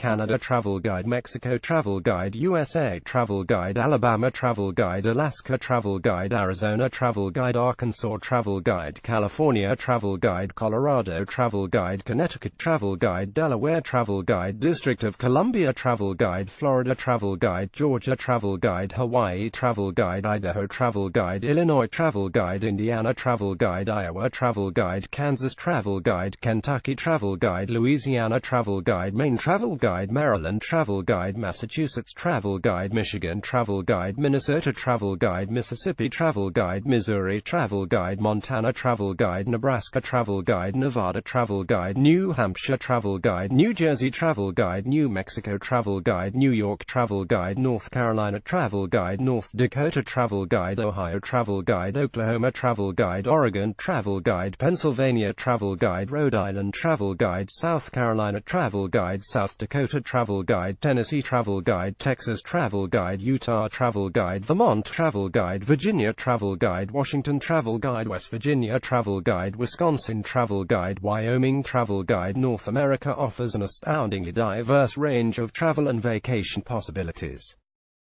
Canada Travel Guide, Mexico Travel Guide, USA Travel Guide, Alabama Travel Guide, Alaska Travel Guide, Arizona Travel Guide, Arkansas Travel Guide, California Travel Guide, Colorado Travel Guide, Connecticut Travel Guide, Delaware Travel Guide, District of Columbia Travel Guide, Florida Travel Guide, Georgia Travel Guide, Hawaii Travel Guide, Idaho Travel Guide, Illinois Travel Guide, Indiana Travel Guide, Iowa Travel Guide, Kansas Travel Guide, Kentucky Travel Guide, Louisiana Travel Guide, Maine Travel Guide, Maryland Travel Guide, Massachusetts Travel Guide, Michigan Travel Guide, Minnesota Travel Guide, Mississippi Travel Guide, Missouri Travel Guide, Montana Travel Guide, Nebraska Travel Guide, Nevada Travel Guide, New Hampshire Travel Guide, New Jersey Travel Guide, New Mexico Travel Guide, New York Travel Guide, North Carolina Travel Guide, North Dakota Travel Guide, Ohio Travel Guide, Oklahoma Travel Guide, Oregon Travel Guide, Pennsylvania Travel Guide, Rhode Island Travel Guide, South Carolina Travel Guide, South Dakota Travel Guide, Tennessee Travel Guide, Texas Travel Guide, Utah Travel Guide, Vermont Travel Guide, Virginia Travel Guide, Washington Travel Guide, West Virginia Travel Guide, Wisconsin Travel Guide, Wyoming Travel Guide. North America offers an astoundingly diverse range of travel and vacation possibilities.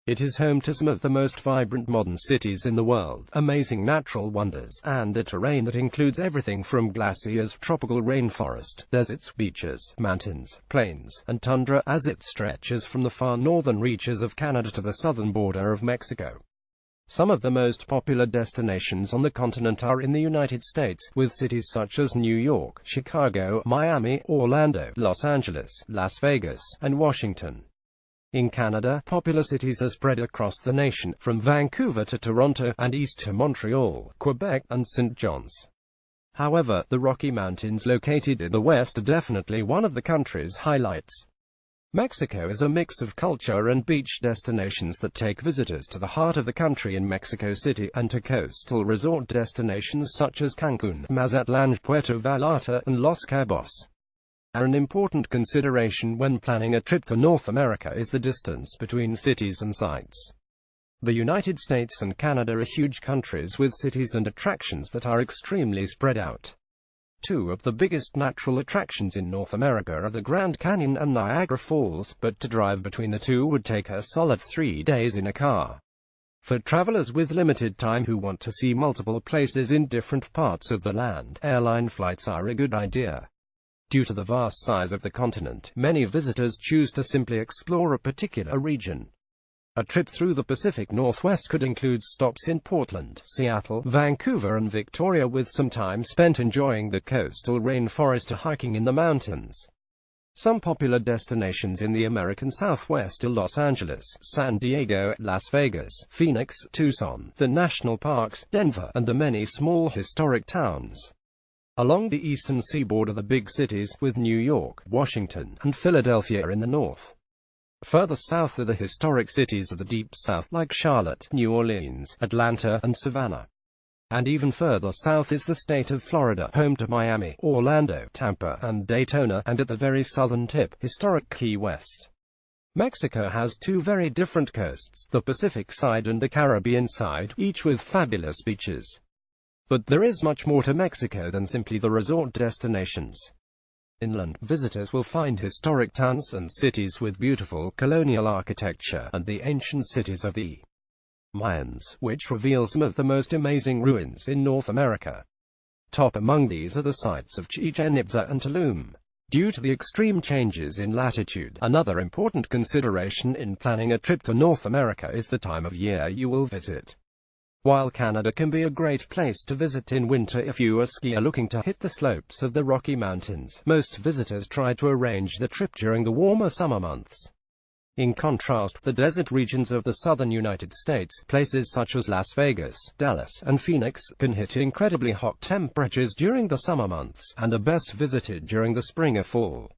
It is home to some of the most vibrant modern cities in the world, amazing natural wonders, and a terrain that includes everything from glaciers, tropical rainforest, deserts, beaches, mountains, plains, and tundra, as it stretches from the far northern reaches of Canada to the southern border of Mexico. Some of the most popular destinations on the continent are in the United States, with cities such as New York, Chicago, Miami, Orlando, Los Angeles, Las Vegas, and Washington. In Canada, popular cities are spread across the nation, from Vancouver to Toronto, and east to Montreal, Quebec, and St. John's. However, the Rocky Mountains located in the west are definitely one of the country's highlights. Mexico is a mix of culture and beach destinations that take visitors to the heart of the country in Mexico City, and to coastal resort destinations such as Cancun, Mazatlan, Puerto Vallarta, and Los Cabos. An important consideration when planning a trip to North America is the distance between cities and sites. The United States and Canada are huge countries with cities and attractions that are extremely spread out. Two of the biggest natural attractions in North America are the Grand Canyon and Niagara Falls, but to drive between the two would take a solid 3 days in a car. For travelers with limited time who want to see multiple places in different parts of the land, airline flights are a good idea. Due to the vast size of the continent, many visitors choose to simply explore a particular region. A trip through the Pacific Northwest could include stops in Portland, Seattle, Vancouver, and Victoria, with some time spent enjoying the coastal rainforest or hiking in the mountains. Some popular destinations in the American Southwest are Los Angeles, San Diego, Las Vegas, Phoenix, Tucson, the national parks, Denver, and the many small historic towns. Along the eastern seaboard are the big cities, with New York, Washington, and Philadelphia in the north. Further south are the historic cities of the Deep South, like Charlotte, New Orleans, Atlanta, and Savannah. And even further south is the state of Florida, home to Miami, Orlando, Tampa, and Daytona, and at the very southern tip, historic Key West. Mexico has two very different coasts, the Pacific side and the Caribbean side, each with fabulous beaches. But there is much more to Mexico than simply the resort destinations. Inland, visitors will find historic towns and cities with beautiful colonial architecture, and the ancient cities of the Mayans, which reveal some of the most amazing ruins in North America. Top among these are the sites of Chichen Itza and Tulum. Due to the extreme changes in latitude, another important consideration in planning a trip to North America is the time of year you will visit. While Canada can be a great place to visit in winter if you are a skier looking to hit the slopes of the Rocky Mountains, most visitors try to arrange the trip during the warmer summer months. In contrast, the desert regions of the southern United States, places such as Las Vegas, Dallas, and Phoenix, can hit incredibly hot temperatures during the summer months, and are best visited during the spring or fall.